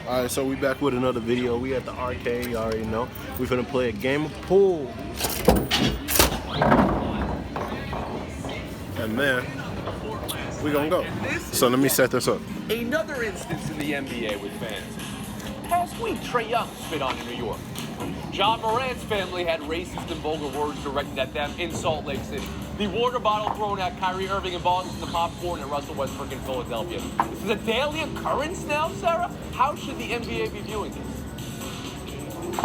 Alright, so we back with another video. We at the arcade, you already know. We finna play a game of pool. And man, we gonna go. So let me set this up. Another instance in the NBA with fans. Past week, Trae Young spit on in New York. John Morant's family had racist and vulgar words directed at them in Salt Lake City. The water bottle thrown at Kyrie Irving in Boston, the popcorn at Russell Westbrook in Philadelphia. This is a daily occurrence now, Sarah? How should the NBA be viewing this?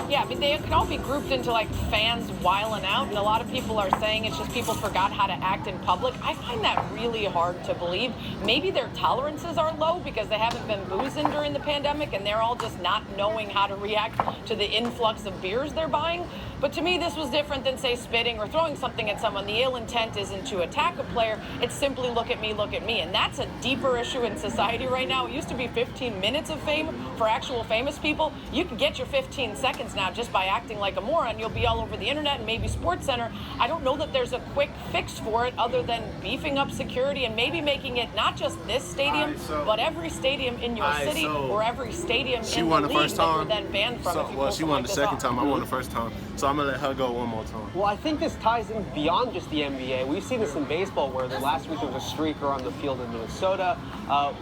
Yeah, I mean, they can all be grouped into, like, fans wiling out, and a lot of people are saying it's just people forgot how to act in public. I find that really hard to believe. Maybe their tolerances are low because they haven't been boozing during the pandemic, and they're all just not knowing how to react to the influx of beers they're buying. But to me, this was different than, say, spitting or throwing something at someone. The ill intent isn't to attack a player. It's simply look at me, and that's a deeper issue in society right now. It used to be 15 minutes of fame for actual famous people. You can get your 15 seconds now just by acting like a moron. You'll be all over the internet and maybe SportsCenter. I don't know that there's a quick fix for it other than beefing up security and maybe making it not just this stadium, but every stadium in your city or every stadium in the league that you're then banned from. Well, she won the second time. I won the first time. So I'm going to let her go one more time. Well, I think this ties in beyond just the NBA. We've seen this in baseball where last week there was a streaker on the field in Minnesota.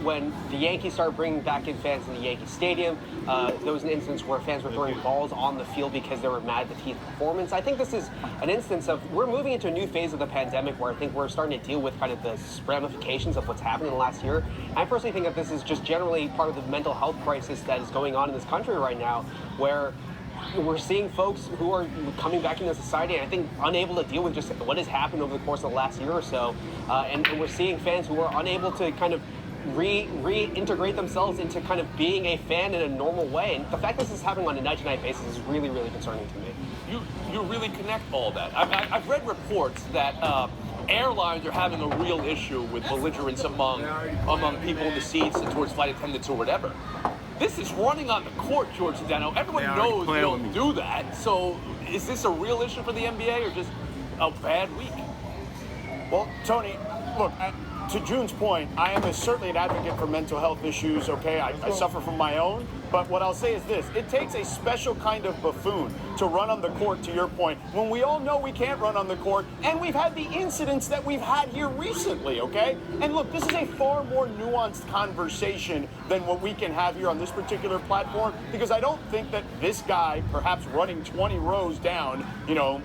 When the Yankees started bringing back in fans in the Yankee Stadium, there was an instance where fans were throwing balls on the field because they were mad at the team's performance. I think this is an instance of we're moving into a new phase of the pandemic where I think we're starting to deal with kind of the ramifications of what's happened in the last year. I personally think that this is just generally part of the mental health crisis that is going on in this country right now, where we're seeing folks who are coming back into society and I think unable to deal with just what has happened over the course of the last year or so. And we're seeing fans who are unable to kind of reintegrate themselves into kind of being a fan in a normal way. And the fact that this is happening on a night-to-night basis is really, really concerning to me. You really connect all that. I've read reports that airlines are having a real issue with belligerence among people in the seats and towards flight attendants or whatever. This is running on the court, George Sedano. Everyone knows you don't do that. So is this a real issue for the NBA or just a bad week? Well, Tony, look, to June's point, I am certainly an advocate for mental health issues, okay? I suffer from my own. But what I'll say is this. It takes a special kind of buffoon to run on the court, to your point, when we all know we can't run on the court, and we've had the incidents that we've had here recently, okay? And look, this is a far more nuanced conversation than what we can have here on this particular platform, because I don't think that this guy, perhaps running 20 rows down, you know,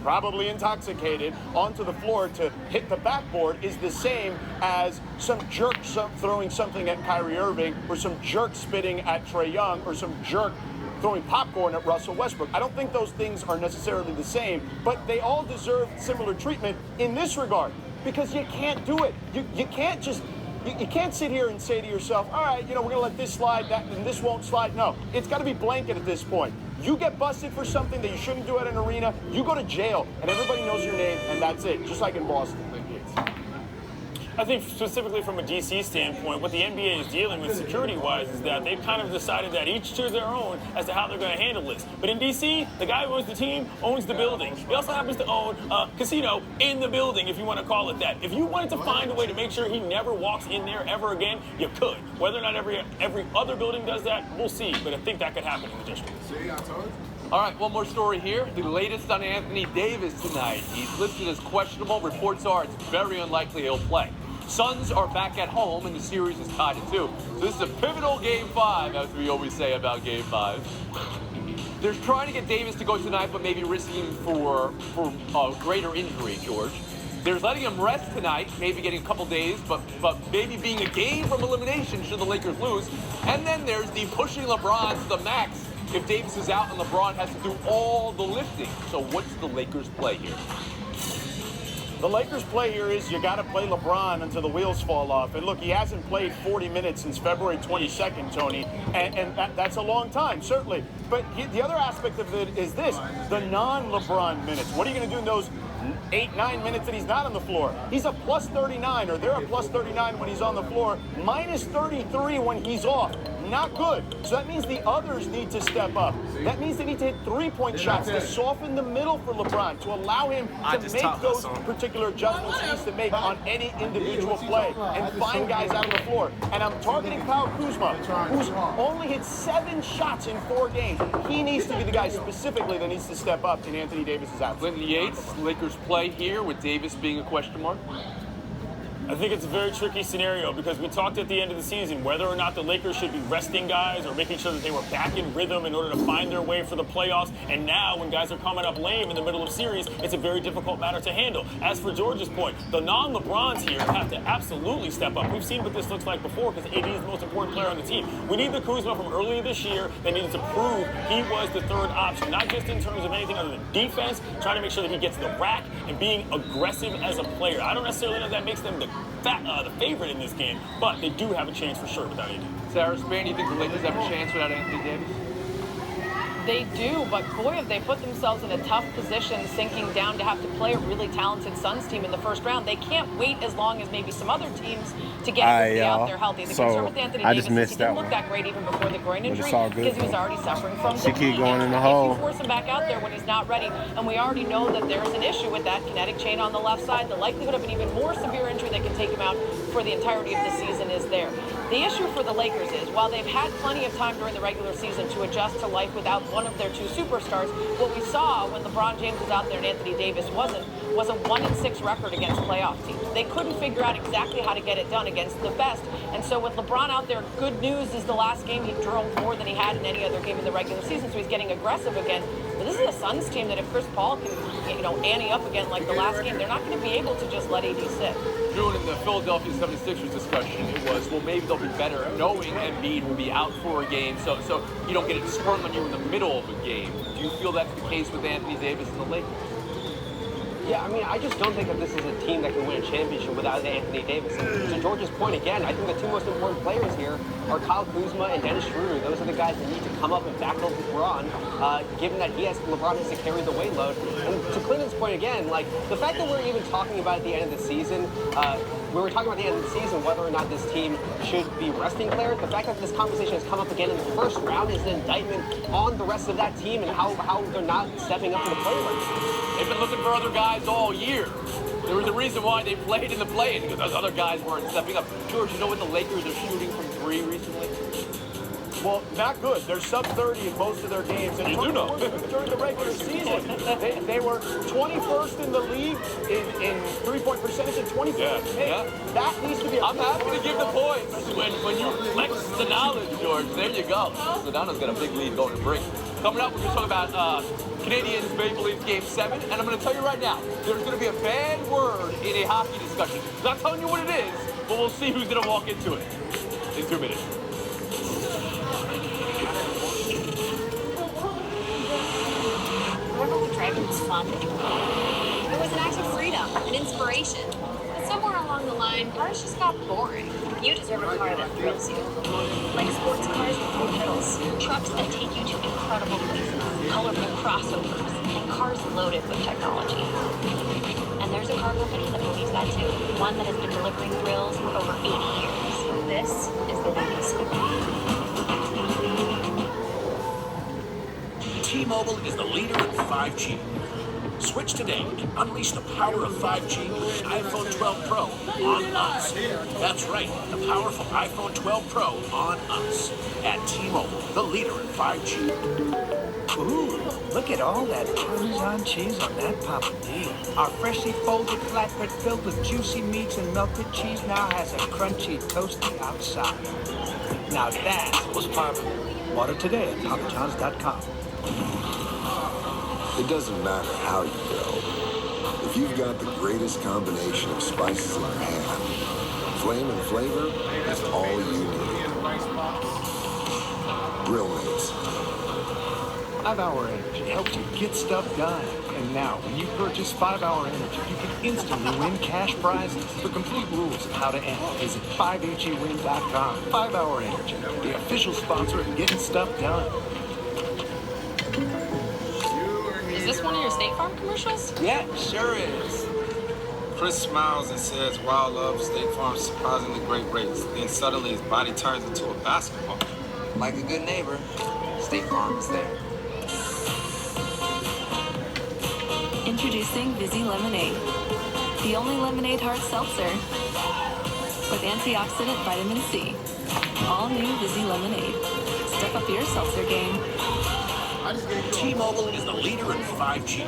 probably intoxicated, onto the floor to hit the backboard is the same as some jerk throwing something at Kyrie Irving or some jerk spitting at Trae Young or some jerk throwing popcorn at Russell Westbrook. I don't think those things are necessarily the same, but they all deserve similar treatment in this regard because you can't do it. You can't just... You can't sit here and say to yourself, all right, you know, we're going to let this slide, that, and this won't slide. No, it's got to be blanket at this point. You get busted for something that you shouldn't do at an arena, you go to jail, and everybody knows your name, and that's it, just like in Boston. I think specifically from a DC standpoint, what the NBA is dealing with security-wise is that they've kind of decided that each to their own as to how they're going to handle this. But in DC, the guy who owns the team owns the building. He also happens to own a casino in the building, if you want to call it that. If you wanted to find a way to make sure he never walks in there ever again, you could. Whether or not every other building does that, we'll see. But I think that could happen in the district. All right, one more story here. The latest on Anthony Davis tonight. He's listed as questionable. Reports are it's very unlikely he'll play. Suns are back at home, and the series is tied at 2. So this is a pivotal Game 5, as we always say about Game 5. They're trying to get Davis to go tonight, but maybe risking for a greater injury, George. There's letting him rest tonight, maybe getting a couple days, but maybe being a game from elimination should the Lakers lose. And then there's the pushing LeBron to the max if Davis is out and LeBron has to do all the lifting. So what's the Lakers' play here? The Lakers' play here is you got to play LeBron until the wheels fall off. And look, he hasn't played 40 minutes since February 22nd, Tony, and that's a long time, certainly. But the other aspect of it is this, the non-LeBron minutes. What are you going to do in those 8-9 minutes that he's not on the floor? He's a plus 39, or they're a plus 39 when he's on the floor, minus 33 when he's off. not good. So that means the others need to step up. That means they need to hit three-point shots to soften the middle for LeBron, to allow him to make those particular adjustments he needs to make on any individual play and find guys out on the floor. And I'm targeting Kyle Kuzma, who's only hit 7 shots in 4 games. He needs to be the guy specifically that needs to step up in Anthony Davis's absence. Clinton Yates, Lakers play here with Davis being a question mark. I think it's a very tricky scenario because we talked at the end of the season whether or not the Lakers should be resting guys or making sure that they were back in rhythm in order to find their way for the playoffs. And now when guys are coming up lame in the middle of series, it's a very difficult matter to handle. As for George's point, the non-LeBrons here have to absolutely step up. We've seen what this looks like before because AD is the most important player on the team. We need the Kuzma from earlier this year that needed to prove he was the third option, not just in terms of anything other than defense, trying to make sure that he gets the rack and being aggressive as a player. I don't necessarily know if that makes them the favorite in this game, but they do have a chance for sure without AD. Sarah Spain, do you think the Lakers have a chance without Anthony Davis? They do, but boy, have they put themselves in a tough position sinking down to have to play a really talented Suns team in the first round. They can't wait as long as maybe some other teams to get everybody out there healthy. The concern with Anthony Davis is he didn't look that great even before the groin injury because he was already suffering from She keep going in the hole. If you force him back out there when he's not ready, and we already know that there's an issue with that kinetic chain on the left side, the likelihood of an even more severe injury that can take him out for the entirety of the season is there. The issue for the Lakers is, while they've had plenty of time during the regular season to adjust to life without one of their 2 superstars, what we saw when LeBron James was out there and Anthony Davis wasn't, was a 1-6 record against playoff teams. They couldn't figure out exactly how to get it done against the best. And so with LeBron out there, good news is the last game he drove more than he had in any other game in the regular season, so he's getting aggressive again. But this is a Suns team that if Chris Paul can, ante up again like the last game, they're not going to be able to just let AD sit. June, in the Philadelphia 76ers discussion, it was, well, maybe they'll be better knowing Embiid will be out for a game, so you don't get it sprung on you in the middle of a game. Do you feel that's the case with Anthony Davis and the Lakers? Yeah, I mean, I just don't think that this is a team that can win a championship without Anthony Davis. And to George's point again, I think the 2 most important players here are Kyle Kuzma and Dennis Schroeder. Those are the guys that need to come up and back up LeBron, given that LeBron has to carry the weight load. And to Clinton's point again, like, the fact that we're even talking about at the end of the season, we were talking about the end of the season whether or not this team should be resting players. The fact that this conversation has come up again in the first round is an indictment on the rest of that team and how they're not stepping up to the plate right now. They've been looking for other guys all year. There was a reason why they played in the play-in, because those other guys weren't stepping up. George, you know what the Lakers are shooting from 3 recently? Well, not good. They're sub-30 in most of their games. And you do know. During the regular season, they were 21st in the league in three-point percentage and 24th. Yeah. That needs to be I'm happy to give the points when you flex the knowledge, George. There you go. Sedano's got a big lead going to break. Coming up, we're going to talk about Canadians Maple Leafs Game 7, and I'm going to tell you right now, there's going to be a bad word in a hockey discussion. I'm not telling you what it is, but we'll see who's going to walk into it in 2 minutes. Remember when driving was fun? It was an act of freedom, an inspiration. But somewhere along the line, cars just got boring. You deserve a car that thrills you. Like sports cars with 3 pedals, trucks that take you to incredible places, colorful crossovers, and cars loaded with technology. And there's a car company that believes that too. One that has been delivering thrills for over 80 years. This is the Windy Scoop. T-Mobile is the leader in 5G. Switch today and unleash the power of 5G with the iPhone 12 Pro on us. That's right, the powerful iPhone 12 Pro on us. At T-Mobile, the leader in 5G. Ooh, look at all that Parmesan cheese on that papadilla. Our freshly folded flatbread filled with juicy meats and melted cheese now has a crunchy, toasty outside. Now that was poppin'. Order today at papajohns.com. It doesn't matter how you go. If you've got the greatest combination of spices in your hand, flame and flavor is all you need. Grill Mates. 5 Hour Energy helps you get stuff done. And now, when you purchase 5 Hour Energy, you can instantly win cash prizes. For complete rules of how to enter, visit 5HEWin.com. 5 Hour Energy, the official sponsor of getting stuff done. Is this one of your State Farm commercials? Yeah, sure is. Chris smiles and says, "Wow, love, State Farm's surprisingly great rates." Then suddenly his body turns into a basketball. Like a good neighbor, State Farm is there. Introducing Vizzy Lemonade, the only lemonade hard seltzer with antioxidant vitamin C. All new Vizzy Lemonade. Step up your seltzer game. T-Mobile is the leader in 5G.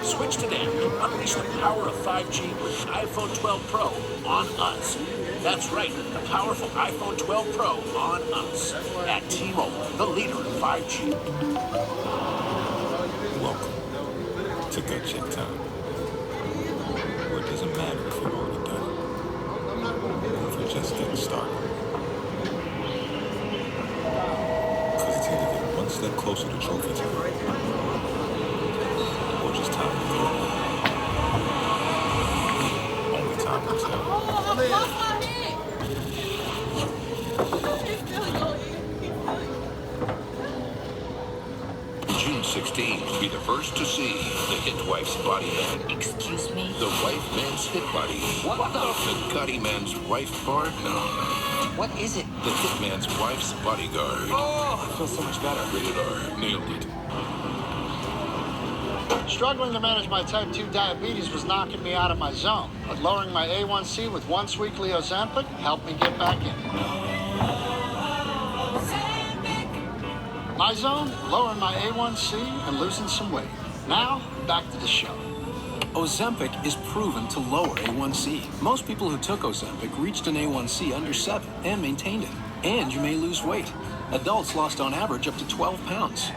Switch today and unleash the power of 5G with the iPhone 12 Pro on us. That's right, the powerful iPhone 12 Pro on us. At T-Mobile, the leader in 5G. Welcome to Gut Check Time, where it doesn't matter if you've already done it, or if you're just getting started. Because it's either getting one step closer to trophy time, or just time to go. Only time will tell. June 16th, be the first to see the Hit Wife's Body Man. Excuse me? The Wife Man's Hit Body. What the? The Cutty Man's Wife Bar? No. What is it? The Hitman's Wife's Bodyguard. Oh, I feel so much better. Rated R. Nailed it. Struggling to manage my type 2 diabetes was knocking me out of my zone, but lowering my A1C with once weekly Ozempic helped me get back in. My zone, lowering my A1C and losing some weight. Now, back to the show. Ozempic is proven to lower A1C. Most people who took Ozempic reached an A1C under 7 and maintained it. And you may lose weight. Adults lost on average up to 12 pounds.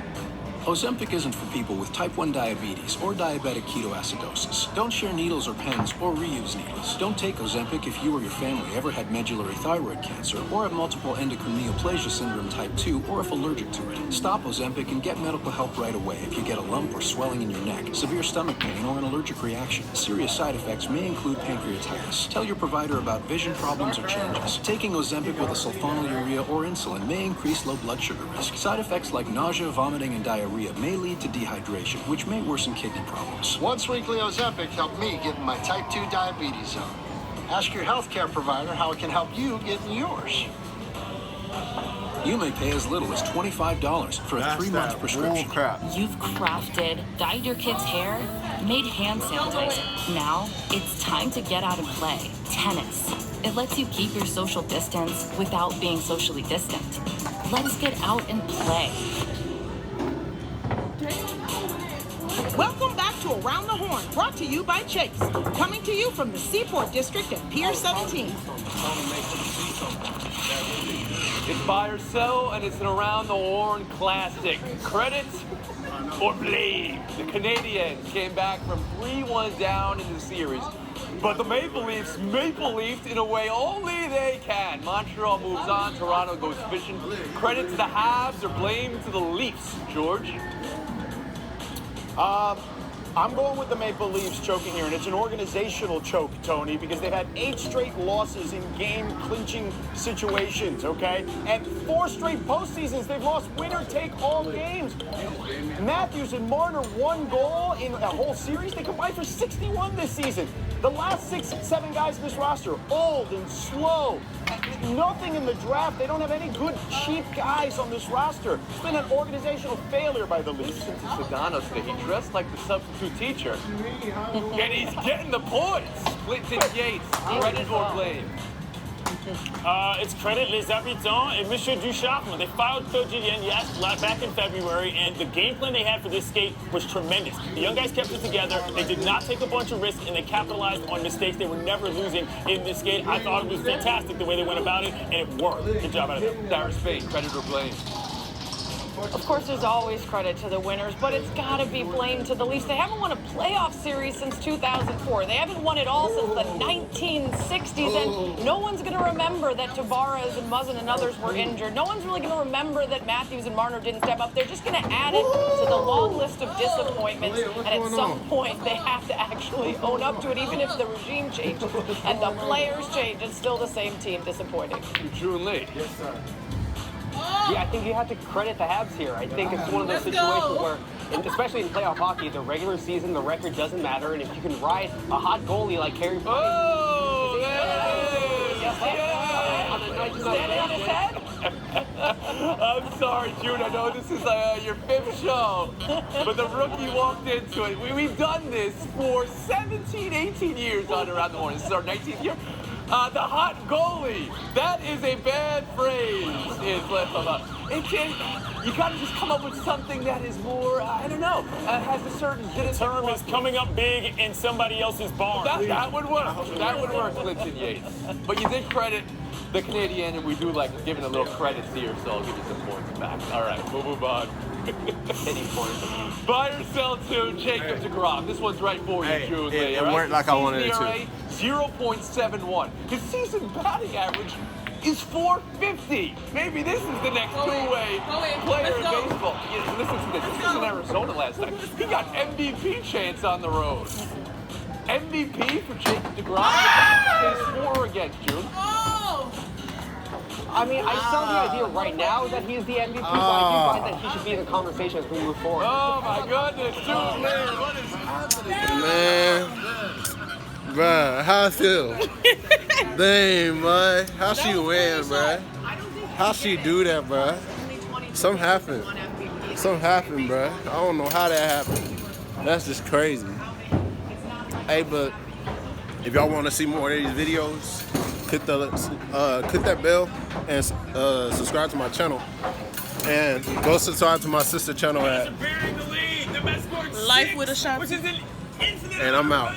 Ozempic isn't for people with type 1 diabetes or diabetic ketoacidosis. Don't share needles or pens or reuse needles. Don't take Ozempic if you or your family ever had medullary thyroid cancer or have multiple endocrine neoplasia syndrome type 2 or if allergic to it. Stop Ozempic and get medical help right away if you get a lump or swelling in your neck, severe stomach pain, or an allergic reaction. Serious side effects may include pancreatitis. Tell your provider about vision problems or changes. Taking Ozempic with a sulfonylurea or insulin may increase low blood sugar risk. Side effects like nausea, vomiting, and diarrhea may lead to dehydration, which may worsen kidney problems. Once weekly Ozempic helped me get in my type 2 diabetes zone. Ask your healthcare provider how it can help you get in yours. You may pay as little as $25 for a 3-month prescription. You've crafted, dyed your kid's hair, made hand sanitizer. Now it's time to get out and play. Tennis. It lets you keep your social distance without being socially distant. Let's get out and play. Welcome back to Around the Horn, brought to you by Chase. Coming to you from the Seaport District at Pier 17. It's buy or sell, and it's an Around the Horn classic. Credit or blame? The Canadiens came back from 3-1 down in the series. But the Maple Leafs maple-leafed in a way only they can. Montreal moves on, Toronto goes fishing. Credit to the Habs or blame to the Leafs, George? I'm going with the Maple Leafs choking here, and it's an organizational choke, Tony, because they've had 8 straight losses in game-clinching situations, okay? And 4 straight postseasons, they've lost winner-take-all games. Matthews and Marner 1 goal in a whole series. They combined for 61 this season. The last 6-7 guys in this roster, old and slow. Nothing in the draft. They don't have any good, cheap guys on this roster. It's been an organizational failure by the Leafs. Listen to Sedano today. He dressed like the substitute teacher. And he's getting the points. Clinton Yates, credit or blame? It's credit les habitants and Monsieur Ducharme. They filed Coach Julien, yes, back in February, and the game plan they had for this skate was tremendous. The young guys kept it together. They did not take a bunch of risks, and they capitalized on mistakes. They were never losing in this skate. I thought it was fantastic the way they went about it, and it worked. Good job out of them. Dara Spain, credit or blame? Of course, there's always credit to the winners, but it's got to be blamed to the Leafs. They haven't won a playoff series since 2004. They haven't won it all since the 1960s, and no one's going to remember that Tavares and Muzzin and others were injured. No one's really going to remember that Matthews and Marner didn't step up. They're just going to add it to the long list of disappointments, and at some point, they have to actually own up to it, even if the regime changes and the players change. It's still the same team. Disappointing. June Lee. Yes, sir. Yeah, I think you have to credit the Habs here. I think it's one of those situations where, especially in playoff hockey, the regular season, the record doesn't matter, and if you can ride a hot goalie like Carey Price... Oh! Standing on his head? I'm sorry, June. I know this is your 5th show, but the rookie walked into it. We've done this for 17, 18 years on Around the Horn. This is our 19th year. The hot goalie. That is a bad phrase. You gotta just come up with something that is more, I don't know, has a certain... The term is coming up big in somebody else's barn. That would work. That would work, Clinton Yates. But you did credit the Canadian, and we do like giving a little credit here, so I'll give you some points back. All right, we'll move on. Any points. Buy or sell to Jacob DeGrom. This one's right for you, June. It worked like I wanted it to. 0.71. His season batting average is .450. Maybe this is the next two-way player in baseball. Yeah, listen to this. This was in Arizona last night. He got MVP chance on the road. MVP for Jacob DeGrom. Is for or against, June? I mean, I sell the idea right now that he is the MVP, but I do find that he should be in the conversation as we move forward. Oh my goodness, June, man, what is happening? Man, bruh, how I feel? Dang, bruh. How she win, bruh? How she do that, bruh? Something happened. Something happened, bruh. I don't know how that happened. That's just crazy. Hey, but if y'all want to see more of these videos, click that bell and subscribe to my channel. And go subscribe to my sister channel at Life with Ashanti. And I'm out.